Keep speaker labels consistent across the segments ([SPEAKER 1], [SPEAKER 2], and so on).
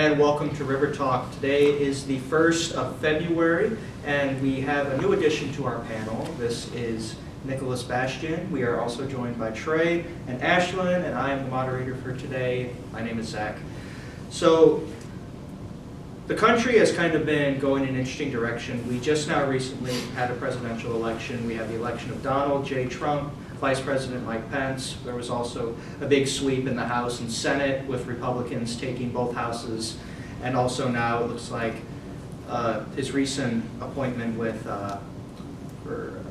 [SPEAKER 1] and welcome to River Talk. Today is the 1st of February, and we have a new addition to our panel. This is Nicholas Bastian. We are also joined by Trey and Ashlyn, and I am the moderator for today. My name is Zach. So, the country has kind of been going in an interesting direction. We just now recently had a presidential election. We have the election of Donald J. Trump, Vice President Mike Pence. There was also a big sweep in the House and Senate with Republicans taking both houses. And also now it looks like his recent appointment with for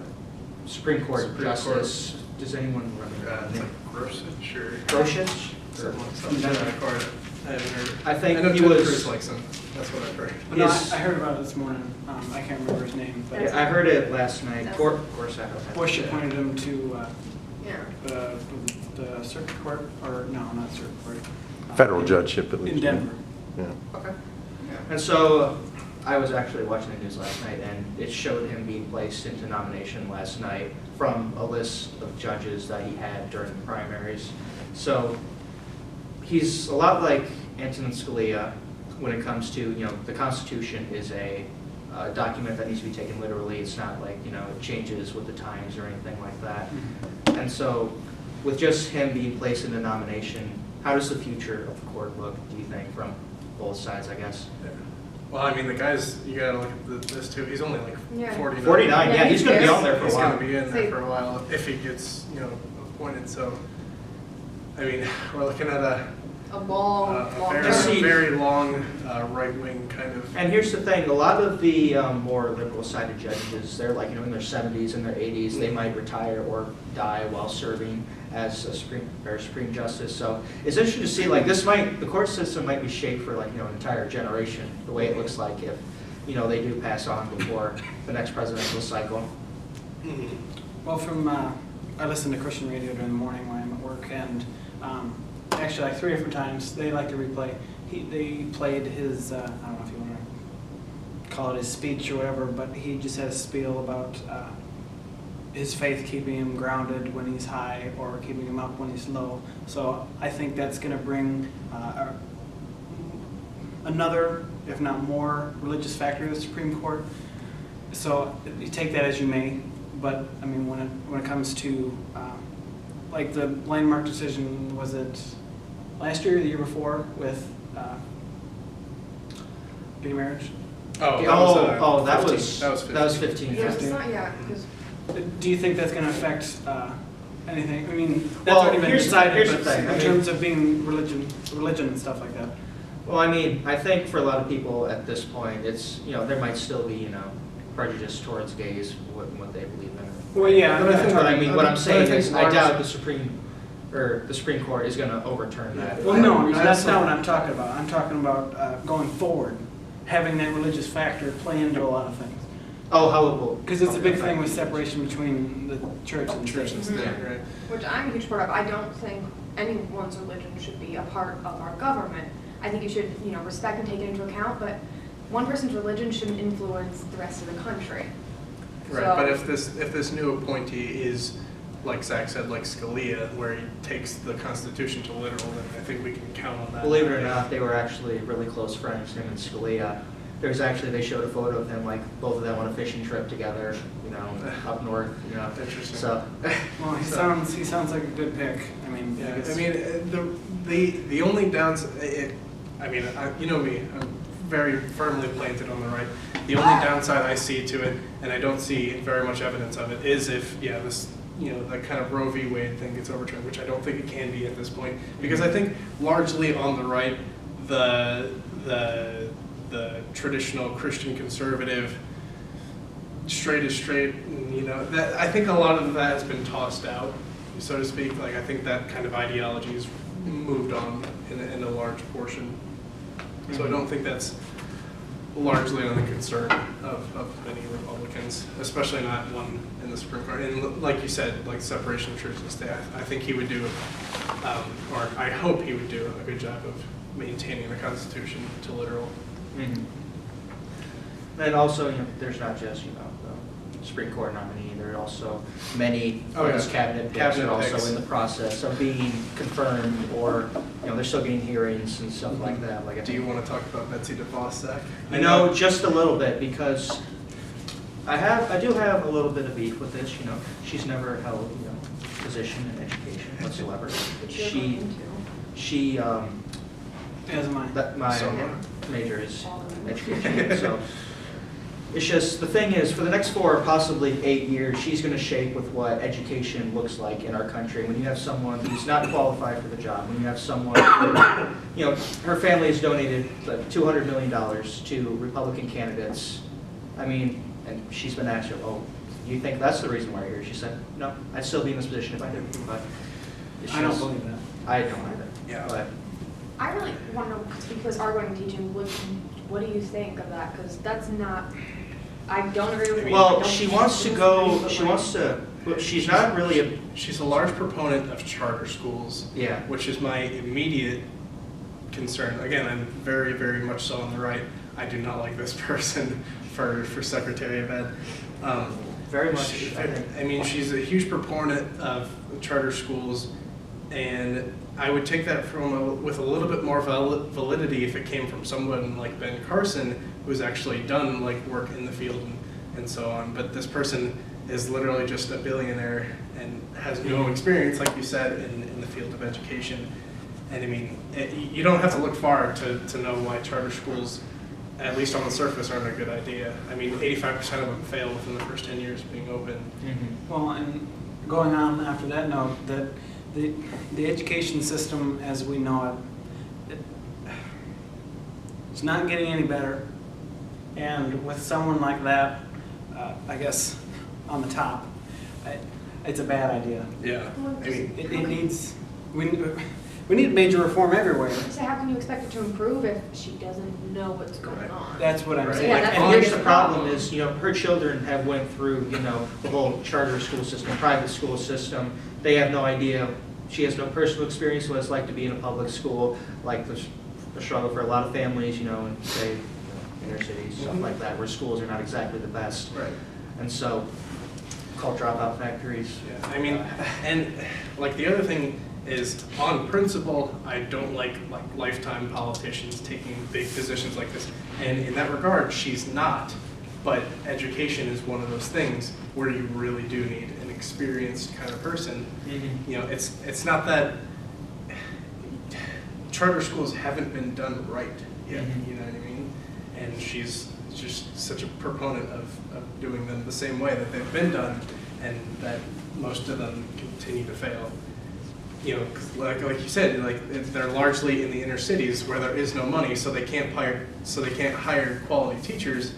[SPEAKER 1] Supreme Court Justice. Does anyone remember?
[SPEAKER 2] Gorsuch or
[SPEAKER 1] Gorsuch?
[SPEAKER 2] Something like that. I haven't heard.
[SPEAKER 1] I think
[SPEAKER 2] know
[SPEAKER 1] he
[SPEAKER 2] Ted
[SPEAKER 1] was.
[SPEAKER 2] Cruz likes him. That's what I've heard.
[SPEAKER 3] No, I heard about it this morning. I can't remember his name, but
[SPEAKER 1] I heard it last night. Gorsuch.
[SPEAKER 3] Bush appointed him to
[SPEAKER 4] Yeah.
[SPEAKER 3] the circuit court, or no, not circuit court.
[SPEAKER 5] Federal judgeship, at least.
[SPEAKER 3] in Denver.
[SPEAKER 5] Yeah.
[SPEAKER 1] Okay. And so I was actually watching the news last night, and it showed him being placed into nomination last night from a list of judges that he had during the primaries. So he's a lot like Antonin Scalia when it comes to, the Constitution is a document that needs to be taken literally. It's not like, it changes with the times or anything like that. And so with just him being placed in the nomination, how does the future of the court look, do you think, from both sides, I guess?
[SPEAKER 2] Yeah. Well, I mean, the guy's, you gotta look at this too. He's only like
[SPEAKER 4] Yeah.
[SPEAKER 2] 49.
[SPEAKER 1] 49, yeah, he's going to be on there for a
[SPEAKER 2] He's
[SPEAKER 1] while.
[SPEAKER 2] going to be in there for a while if he gets, appointed. So, I mean, we're looking at a
[SPEAKER 4] long
[SPEAKER 2] very long right-wing kind of.
[SPEAKER 1] And here's the thing, a lot of the more liberal-sided judges, they're like, in their 70s and their 80s, they might retire or die while serving as a Supreme Justice. So it's interesting to see, the court system might be shaped for an entire generation, the way it looks like if, they do pass on before the next presidential cycle.
[SPEAKER 3] Well, I listen to Christian radio during the morning when I'm at work, and actually, 3 different times, they like to replay. They played his, I don't know if you want to call it his speech or whatever, but he just had a spiel about his faith keeping him grounded when he's high or keeping him up when he's low. So I think that's going to bring another, if not more, religious factor to the Supreme Court. So you take that as you may, but I mean, when it comes to like the landmark decision, was it last year or the year before with gay marriage?
[SPEAKER 1] That was 15.
[SPEAKER 4] Yeah, it's not, because
[SPEAKER 3] Do you think that's going to affect anything? I mean, that's
[SPEAKER 1] Well,
[SPEAKER 3] already been decided,
[SPEAKER 1] here's the
[SPEAKER 3] but
[SPEAKER 1] thing,
[SPEAKER 3] in terms of being religion and stuff like that.
[SPEAKER 1] Well, I think for a lot of people at this point, it's, there might still be, prejudice towards gays, what they believe in.
[SPEAKER 3] Well, yeah,
[SPEAKER 1] But what I'm saying is, I doubt the Supreme Court is going to overturn that.
[SPEAKER 3] Well, no, that's not what I'm talking about. I'm talking about going forward, having that religious factor play into a lot of things.
[SPEAKER 1] Oh, how it will.
[SPEAKER 3] Because it's a big thing with separation between the church and
[SPEAKER 2] Church
[SPEAKER 3] state.
[SPEAKER 2] and state, right?
[SPEAKER 4] which I'm a huge part of. I don't think anyone's religion should be a part of our government. I think you should, respect and take it into account, but one person's religion shouldn't influence the rest of the country.
[SPEAKER 2] Right,
[SPEAKER 4] So-
[SPEAKER 2] but if this new appointee is, like Zach said, like Scalia, where he takes the Constitution to literal, then I think we can count on that.
[SPEAKER 1] Believe it or not, they were actually really close friends, him and Scalia. They showed a photo of them, both of them on a fishing trip together, up north,
[SPEAKER 2] Interesting.
[SPEAKER 1] So.
[SPEAKER 3] Well, he sounds like a good pick. I mean,
[SPEAKER 2] Yeah,
[SPEAKER 3] guess-
[SPEAKER 2] I mean, the only downside, you know me, I'm very firmly planted on the right. The only downside I see to it, and I don't see very much evidence of it, is if, this, that kind of Roe v. Wade thing gets overturned, which I don't think it can be at this point, because I think largely on the right, the traditional Christian conservative, straight is straight, that I think a lot of that has been tossed out, so to speak. I think that kind of ideology has moved on in a large portion. So I don't think that's largely on the concern of many Republicans, especially not one in the Supreme Court. And like you said, separation of church and state, I think he would do, or I hope he would do a good job of maintaining the Constitution to literal.
[SPEAKER 1] And also, there's not just, the Supreme Court nominee. There are also many
[SPEAKER 2] Oh,
[SPEAKER 1] of his
[SPEAKER 2] yeah.
[SPEAKER 1] cabinet picks
[SPEAKER 2] Cabinet
[SPEAKER 1] are also
[SPEAKER 2] picks.
[SPEAKER 1] in the process of being confirmed, or, you know, they're still getting hearings and stuff like that. Like,
[SPEAKER 2] Do you want to talk about Betsy DeVos?
[SPEAKER 1] you know, just a little bit, because I do have a little bit of beef with this, you know. She's never held, you know, position in education whatsoever.
[SPEAKER 4] Which you're
[SPEAKER 1] She,
[SPEAKER 4] going
[SPEAKER 1] she,
[SPEAKER 3] As am I.
[SPEAKER 1] my
[SPEAKER 2] So am
[SPEAKER 1] major is education, so. It's just, the thing is, for the next 4, possibly 8 years, she's gonna shape with what education looks like in our country. When you have someone who's not qualified for the job, when you have someone who, you know, her family has donated like $200 million to Republican candidates. I mean, and she's been asked, oh, you think that's the reason why you're here? She said, no, I'd still be in this position if I didn't, but it's
[SPEAKER 3] I don't
[SPEAKER 1] just-
[SPEAKER 3] believe that.
[SPEAKER 1] I don't either.
[SPEAKER 2] Yeah.
[SPEAKER 1] But
[SPEAKER 4] I really want to know, because arguing teaching, what do you think of that? Because that's not, I don't agree with.
[SPEAKER 1] well, she wants to go, she wants to, well, she's not really a,
[SPEAKER 2] She's a large proponent of charter schools,
[SPEAKER 1] yeah.
[SPEAKER 2] which is my immediate concern. Again, I'm very, very much so on the right. I do not like this person for Secretary of Ed.
[SPEAKER 1] Very much, I think.
[SPEAKER 2] I mean, she's a huge proponent of charter schools, and I would take that with a little bit more validity if it came from someone like Ben Carson, who's actually done like work in the field and so on. But this person is literally just a billionaire and has no experience, like you said, in the field of education. And I mean, you don't have to look far to know why charter schools, at least on the surface, aren't a good idea. I mean, 85% of them fail within the first 10 years of being open.
[SPEAKER 3] Well, and going on after that note, that the education system as we know it's not getting any better. And with someone like that, I guess, on the top, it's a bad idea.
[SPEAKER 2] Yeah, I mean,
[SPEAKER 3] It needs, we need major reform everywhere.
[SPEAKER 4] So how can you expect it to improve if she doesn't know what's going
[SPEAKER 2] Right.
[SPEAKER 4] on?
[SPEAKER 3] That's what I'm
[SPEAKER 2] Right.
[SPEAKER 3] saying.
[SPEAKER 4] Yeah, that's
[SPEAKER 1] And
[SPEAKER 4] the
[SPEAKER 1] here's the
[SPEAKER 4] biggest
[SPEAKER 1] problem
[SPEAKER 4] problem.
[SPEAKER 1] is, you know, her children have went through, you know, the whole charter school system, private school system. They have no idea, she has no personal experience what it's like to be in a public school, like the struggle for a lot of families, you know, in say, you know, inner cities, stuff like that, where schools are not exactly the best.
[SPEAKER 2] right.
[SPEAKER 1] And so, called dropout factories.
[SPEAKER 2] Yeah, I mean, and like the other thing is, on principle, I don't like lifetime politicians taking big positions like this. And in that regard, she's not. But education is one of those things where you really do need an experienced kind of person. You know, it's not that charter schools haven't been done right yet. You know what I mean? And she's just such a proponent of doing them the same way that they've been done, and that most of them continue to fail. You know, 'cause like you said, like they're largely in the inner cities where there is no money, so they can't hire quality teachers.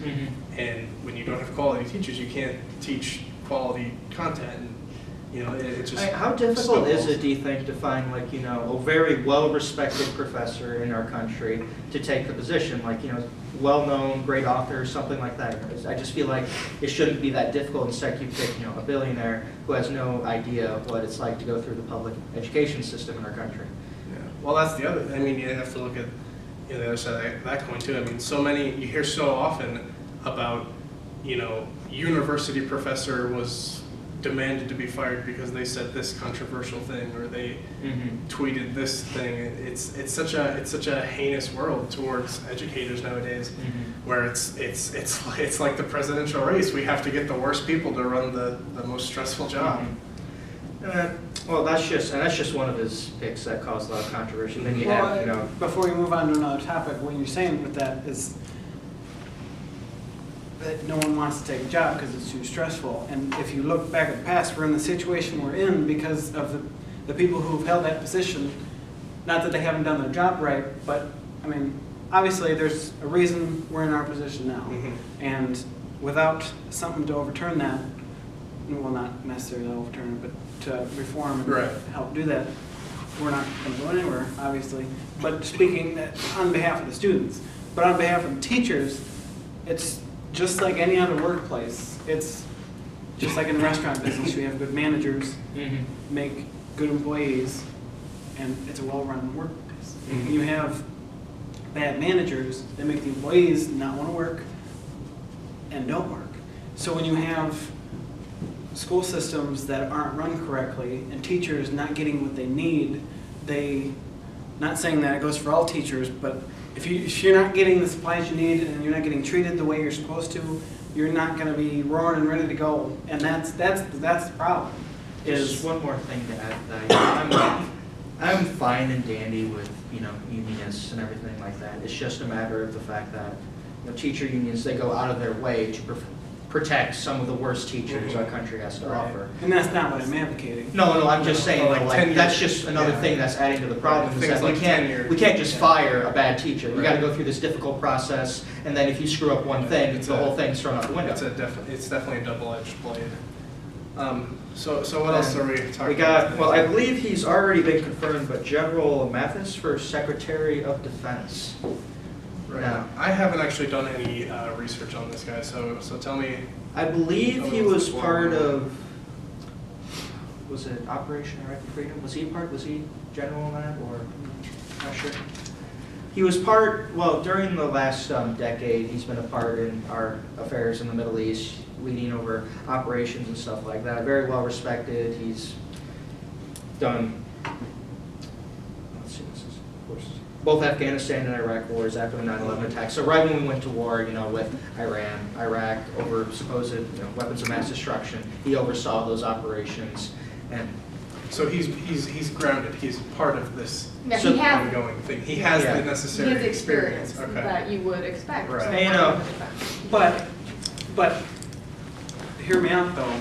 [SPEAKER 2] And when you don't have quality teachers, you can't teach quality content. And, you know, it just
[SPEAKER 1] How difficult is
[SPEAKER 2] snowballs.
[SPEAKER 1] it, do you think, to find like, you know, a very well-respected professor in our country to take the position, like, you know, well-known, great author, something like that? I just feel like it shouldn't be that difficult. Instead, you pick, you know, a billionaire who has no idea what it's like to go through the public education system in our country.
[SPEAKER 2] Yeah. Well, that's the other. I mean, you have to look at, you know, the other side of that coin too. I mean, you hear so often about, you know, university professor was demanded to be fired because they said this controversial thing, or they tweeted this thing. It's such a heinous world towards educators nowadays, where it's like the presidential race. We have to get the worst people to run the most stressful job.
[SPEAKER 1] Well, that's just one of his picks that caused a lot of controversy. Then you have, you know,
[SPEAKER 3] Before we move on to another topic, what you're saying with that is that no one wants to take a job because it's too stressful. And if you look back at the past, we're in the situation we're in because of the people who've held that position. Not that they haven't done their job right, but I mean, obviously there's a reason we're in our position now. And without something to overturn that, well, not necessarily overturn it, but to reform and
[SPEAKER 2] Right.
[SPEAKER 3] help do that, we're not going to go anywhere, obviously. But speaking on behalf of the students, but on behalf of the teachers, it's just like any other workplace. It's just like in the restaurant business, you have good managers, make good employees, and it's a well-run workplace. You have bad managers that make the employees not want to work and don't work. So when you have school systems that aren't run correctly and teachers not getting what they need, not saying that it goes for all teachers, but if you're not getting the supplies you need and you're not getting treated the way you're supposed to, you're not going to be roaring and ready to go. And that's the problem.
[SPEAKER 1] Just one more thing to add to that. I'm fine and dandy with, unionists and everything like that. It's just a matter of the fact that, teacher unions, they go out of their way to protect some of the worst teachers our country has to offer.
[SPEAKER 3] And that's not what I'm advocating.
[SPEAKER 1] No, I'm just saying,
[SPEAKER 2] like tenure.
[SPEAKER 1] that's just another thing that's adding to the problem, is
[SPEAKER 2] Things
[SPEAKER 1] that
[SPEAKER 2] like
[SPEAKER 1] we
[SPEAKER 2] tenure.
[SPEAKER 1] can't just fire a bad teacher. We
[SPEAKER 2] Right.
[SPEAKER 1] gotta go through this difficult process, and then if you screw up one thing, the whole thing's thrown out the window.
[SPEAKER 2] It's definitely a double-edged blade. So what else are we talking
[SPEAKER 1] We got,
[SPEAKER 2] about?
[SPEAKER 1] well, I believe he's already been confirmed, but General Mathis for Secretary of Defense.
[SPEAKER 2] Right.
[SPEAKER 1] Now,
[SPEAKER 2] I haven't actually done any research on this guy, so tell me.
[SPEAKER 1] I believe he
[SPEAKER 2] Oh,
[SPEAKER 1] was
[SPEAKER 2] wow.
[SPEAKER 1] part of, was it Operation Iraqi Freedom? Was he general in that, or, not sure? He was during the last decade, he's been a part in our affairs in the Middle East, leading over operations and stuff like that. Very well respected. He's done, let's see, this is, of course, both Afghanistan and Iraq wars after the 9/11 attacks. So right when we went to war, with Iran, Iraq, over supposed weapons of mass destruction, he oversaw those operations. And
[SPEAKER 2] So he's grounded. He's part of this
[SPEAKER 4] Yeah,
[SPEAKER 1] So-
[SPEAKER 4] he has,
[SPEAKER 2] ongoing thing. He has
[SPEAKER 1] Yeah.
[SPEAKER 2] the
[SPEAKER 4] he
[SPEAKER 2] necessary
[SPEAKER 4] has experience
[SPEAKER 2] Okay.
[SPEAKER 4] that you would expect.
[SPEAKER 2] Right.
[SPEAKER 4] from
[SPEAKER 1] And,
[SPEAKER 4] someone in defense.
[SPEAKER 3] But hear me out though.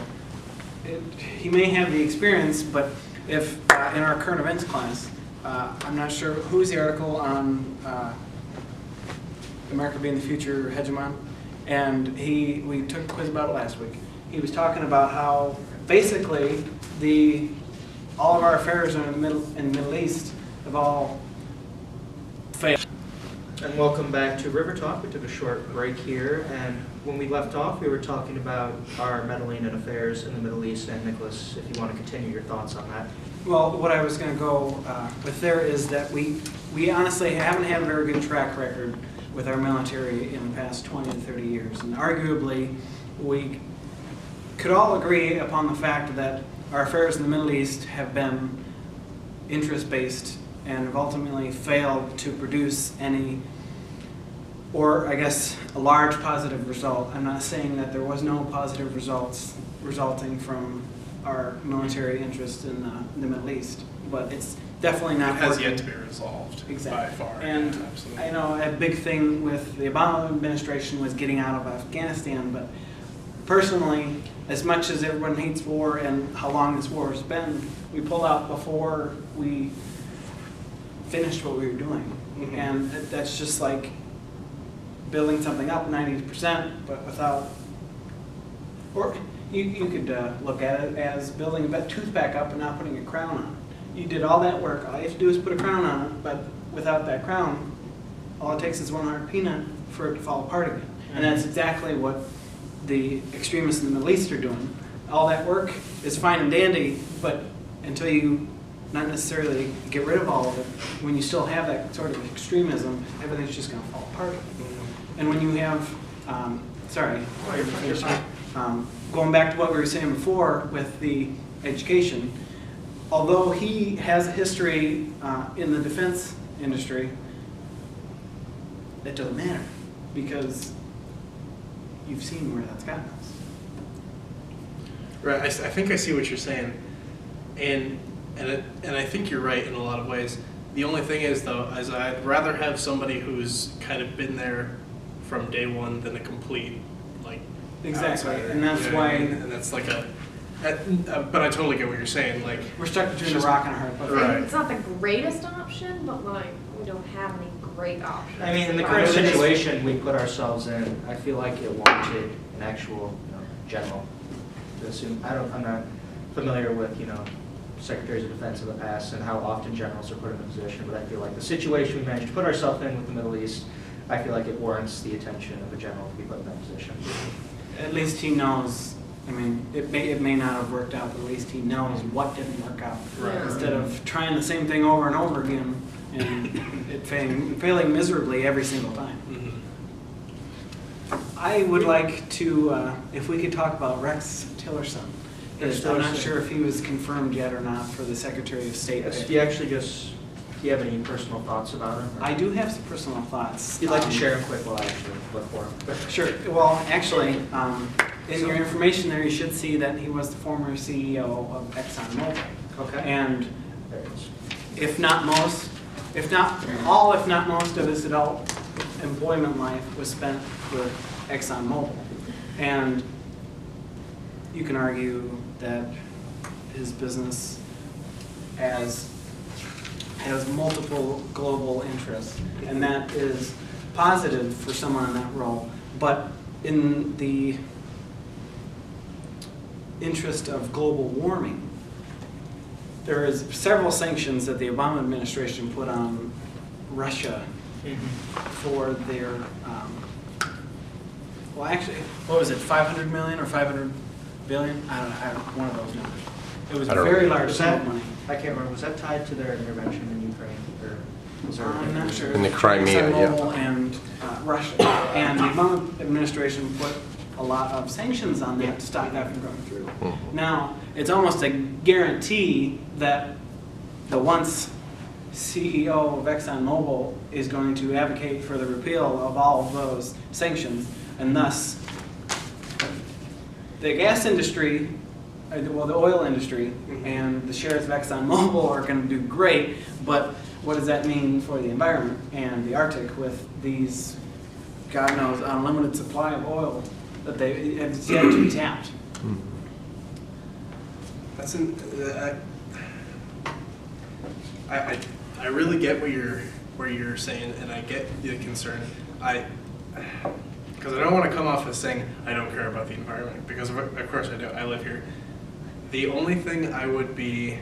[SPEAKER 3] He may have the experience, but if in our current events class, I'm not sure who's the article on America being the future hegemon, and we took a quiz about it last week. He was talking about how basically all of our affairs in the Middle East have all failed.
[SPEAKER 1] And welcome back to River Talk. We took a short break here, and when we left off, we were talking about our meddling in affairs in the Middle East. And Nicholas, if you want to continue your thoughts on that.
[SPEAKER 3] Well, what I was going to go with there is that we honestly haven't had a very good track record with our military in the past 20 to 30 years. And arguably, we could all agree upon the fact that our affairs in the Middle East have been interest-based and have ultimately failed to produce any, or I guess a large positive result. I'm not saying that there was no positive results resulting from our military interest in the Middle East, but it's definitely not
[SPEAKER 2] It has
[SPEAKER 3] working.
[SPEAKER 2] yet to be resolved
[SPEAKER 3] Exactly.
[SPEAKER 2] by far.
[SPEAKER 3] And
[SPEAKER 2] Absolutely.
[SPEAKER 3] I know a big thing with the Obama administration was getting out of Afghanistan, but personally, as much as everyone hates war and how long this war has been, we pulled out before we finished what we were doing.
[SPEAKER 2] Mhm.
[SPEAKER 3] And that's just like building something up 90%, but without, or you could look at it as building a tooth back up and not putting a crown on it. You did all that work, all you have to do is put a crown on it, but without that crown, all it takes is one hard peanut for it to fall apart again. And that's exactly what the extremists in the Middle East are doing. All that work is fine and dandy, but until you not necessarily get rid of all of it, when you still have that sort of extremism, everything's just going to fall apart. And when you have, going back to what we were saying before with the education, although he has a history in the defense industry, that doesn't matter because you've seen where that's gotten us.
[SPEAKER 2] Right. I think I see what you're saying, and I think you're right in a lot of ways. The only thing is, though, is I'd rather have somebody who's kind of been there from day one than a complete
[SPEAKER 3] Exactly,
[SPEAKER 2] outsider,
[SPEAKER 3] and that's
[SPEAKER 2] you know what I
[SPEAKER 3] why
[SPEAKER 2] mean? And that's like but I totally get what you're saying. Like,
[SPEAKER 3] we're stuck between a
[SPEAKER 2] Just-
[SPEAKER 3] rock and a hard place.
[SPEAKER 2] Right.
[SPEAKER 4] It's not the greatest option, but we don't have any great options.
[SPEAKER 1] I mean, in the
[SPEAKER 4] Right.
[SPEAKER 1] current situation we put ourselves in, I feel like it warranted an actual, general to assume. I'm not familiar with, secretaries of defense in the past and how often generals are put in a position, but I feel like the situation we managed to put ourselves in with the Middle East, I feel like it warrants the attention of a general to be put in that position.
[SPEAKER 3] At least he knows, I mean, it may not have worked out, but at least he knows what didn't work out.
[SPEAKER 2] Right.
[SPEAKER 3] Instead of trying the same thing over and over again and it failing miserably every single time.
[SPEAKER 2] mhm.
[SPEAKER 3] I would like to, if we could talk about Rex Tillerson. I'm not sure if he was confirmed yet or not for the Secretary of State.
[SPEAKER 1] Do you actually just, do you have any personal thoughts about him? or-
[SPEAKER 3] I do have some personal thoughts.
[SPEAKER 1] If you'd like to share them quick while I actually look for him.
[SPEAKER 3] Sure. Well, actually, in your information there, you should see that he was the former CEO of ExxonMobil.
[SPEAKER 1] Okay.
[SPEAKER 3] And
[SPEAKER 1] There it is.
[SPEAKER 3] if not most of his adult employment life was spent with ExxonMobil. And you can argue that his business has multiple global interests, and that is positive for someone in that role. But in the interest of global warming, there is several sanctions that the Obama administration put on Russia for their, well, actually, what was it, 500 million or 500 billion? I don't know, one of those numbers. It was a
[SPEAKER 5] I don't
[SPEAKER 3] very
[SPEAKER 5] remember.
[SPEAKER 3] large
[SPEAKER 1] Was
[SPEAKER 3] sum
[SPEAKER 1] that,
[SPEAKER 3] of money.
[SPEAKER 1] I can't remember, was that tied to their intervention in Ukraine? Or was there?
[SPEAKER 3] I'm not sure.
[SPEAKER 5] In the Crimea, yeah.
[SPEAKER 3] ExxonMobil and Russia. And the Obama administration put a lot of sanctions on that to stop that from going through.
[SPEAKER 5] Mhm.
[SPEAKER 3] Now, it's almost a guarantee that the once CEO of ExxonMobil is going to advocate for the repeal of all of those sanctions, and thus the gas industry, well, the oil industry and the shares of ExxonMobil are going to do great, but what does that mean for the environment and the Arctic with these, God knows, unlimited supply of oil that they have yet to be tapped?
[SPEAKER 2] That's an, I really get what you're saying, and I get the concern. Because I don't want to come off as saying I don't care about the environment, because of course I do. I live here. The only thing I would be,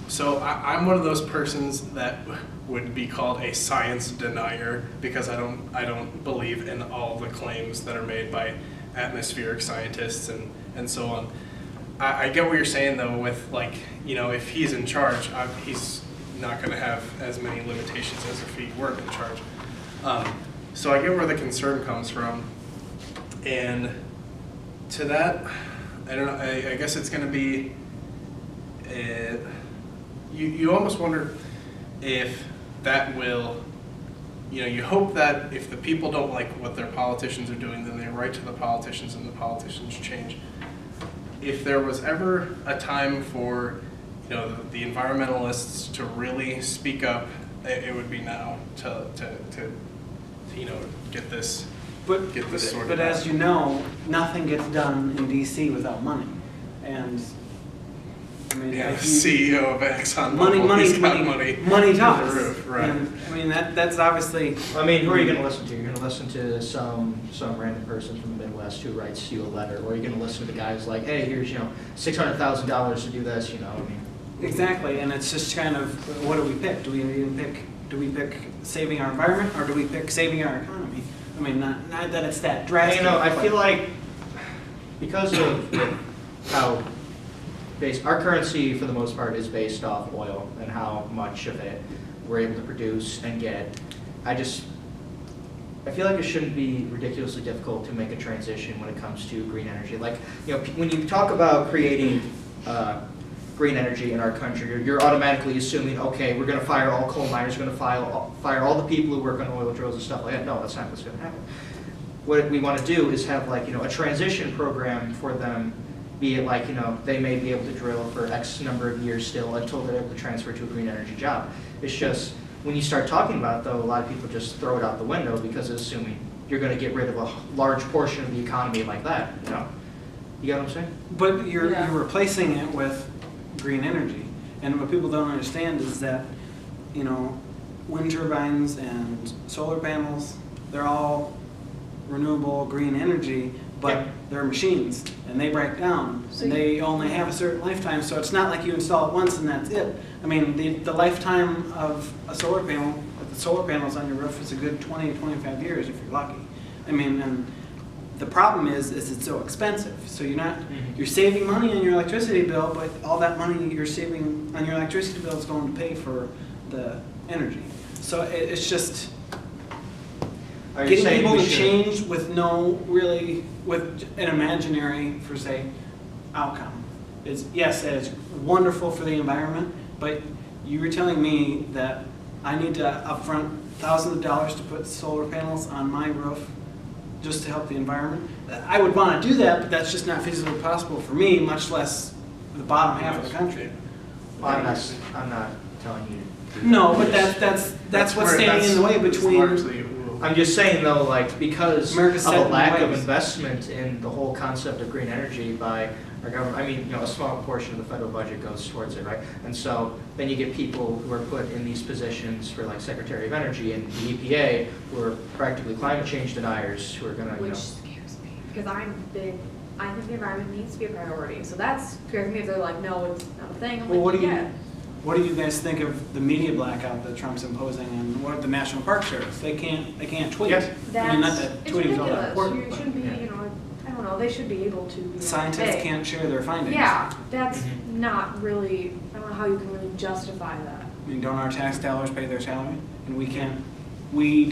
[SPEAKER 2] so I'm one of those persons that would be called a science denier, because I don't believe in all the claims that are made by atmospheric scientists and so on. I get what you're saying though, with like, you know, if he's in charge, he's not going to have as many limitations as if he weren't in charge. So I get where the concern comes from, and to that, I don't know. I guess it's going to be. You almost wonder if that will. You know, you hope that if the people don't like what their politicians are doing, then they write to the politicians, and the politicians change. If there was ever a time for, you know, the environmentalists to really speak up, it would be now to you know, get this sorted
[SPEAKER 3] But
[SPEAKER 2] out.
[SPEAKER 3] as you know, nothing gets done in DC without money. And I mean,
[SPEAKER 2] Yeah, the
[SPEAKER 3] if you-
[SPEAKER 2] CEO of ExxonMobil, he's got money
[SPEAKER 3] money
[SPEAKER 2] through
[SPEAKER 3] talks.
[SPEAKER 2] the roof, right?
[SPEAKER 3] And, I mean, that's obviously.
[SPEAKER 1] I mean, who are you going to listen to? You're going to listen to some random person from the Midwest who writes you a letter, or you're going to listen to the guys like, hey, here's, you know, $600,000 to do this, you know, I mean.
[SPEAKER 3] Exactly, and it's just kind of, what do we pick? Do we pick saving our environment, or do we pick saving our economy? I mean, not that it's that drastic.
[SPEAKER 1] You know, I
[SPEAKER 3] but-
[SPEAKER 1] feel like because of how our currency for the most part is based off oil and how much of it we're able to produce and get, I feel like it shouldn't be ridiculously difficult to make a transition when it comes to green energy. Like, you know, when you talk about creating green energy in our country, you're automatically assuming, okay, we're going to fire all coal miners, we're going to fire all the people who work on oil drills and stuff like that. No, that's not what's going to happen. What we want to do is have, like, you know, a transition program for them, be it like, you know, they may be able to drill for X number of years still until they're able to transfer to a green energy job. It's just, when you start talking about it, though, a lot of people just throw it out the window because it's assuming you're going to get rid of a large portion of the economy like that, you know? You get what I'm saying?
[SPEAKER 3] But you're
[SPEAKER 4] Yeah.
[SPEAKER 3] replacing it with green energy. And what people don't understand is that, you know, wind turbines and solar panels, they're all renewable green energy, but
[SPEAKER 1] Yeah.
[SPEAKER 3] they're machines and they break down
[SPEAKER 4] So
[SPEAKER 3] and they only have a certain lifetime. So it's not like you install it once and that's it. I mean, the lifetime of a solar panel, with the solar panels on your roof, is a good 20 to 25 years if you're lucky. I mean, and the problem is it's so expensive. So you're saving money on your electricity bill, but all that money you're saving on your electricity bill is going to pay for the energy. So it's just
[SPEAKER 1] Are you
[SPEAKER 3] getting
[SPEAKER 1] saying
[SPEAKER 3] people
[SPEAKER 1] we
[SPEAKER 3] to
[SPEAKER 1] should-
[SPEAKER 3] change with an imaginary, for say, outcome. Is, yes, that is wonderful for the environment, but you were telling me that I need to upfront thousands of dollars to put solar panels on my roof just to help the environment. I would want to do that, but that's just not feasibly possible for me, much less the bottom half of the country.
[SPEAKER 1] Well, I'm not telling you to do
[SPEAKER 3] No,
[SPEAKER 1] that.
[SPEAKER 3] but that's what's standing in the way between.
[SPEAKER 2] Largely,
[SPEAKER 1] I'm just saying though, like, because
[SPEAKER 3] America's
[SPEAKER 1] of
[SPEAKER 3] set
[SPEAKER 1] a
[SPEAKER 3] in
[SPEAKER 1] lack of
[SPEAKER 3] ways.
[SPEAKER 1] investment in the whole concept of green energy by our government, I mean, a small portion of the federal budget goes towards it, right? And so then you get people who are put in these positions for like Secretary of Energy and the EPA, who are practically climate change deniers, who are gonna,
[SPEAKER 4] Which scares me, because I think the environment needs to be a priority, so that's scares me if they're like, no, it's not a thing. I'm
[SPEAKER 3] Well,
[SPEAKER 4] like, yeah.
[SPEAKER 3] what do you guys think of the media blackout that Trump's imposing, and what the National Park Service? They can't tweet.
[SPEAKER 1] Yes.
[SPEAKER 3] I mean, not that
[SPEAKER 4] It's
[SPEAKER 3] tweeting is all that
[SPEAKER 4] ridiculous.
[SPEAKER 3] important.
[SPEAKER 4] You
[SPEAKER 3] but
[SPEAKER 4] shouldn't be,
[SPEAKER 1] Yeah.
[SPEAKER 4] I don't know, they should be able to be.
[SPEAKER 3] Scientists
[SPEAKER 4] hey,
[SPEAKER 3] can't share their findings.
[SPEAKER 4] Yeah, that's
[SPEAKER 1] Mhm.
[SPEAKER 4] not really, I don't know how you can really justify that.
[SPEAKER 3] I mean, don't our tax dollars pay their salary? And we can't, we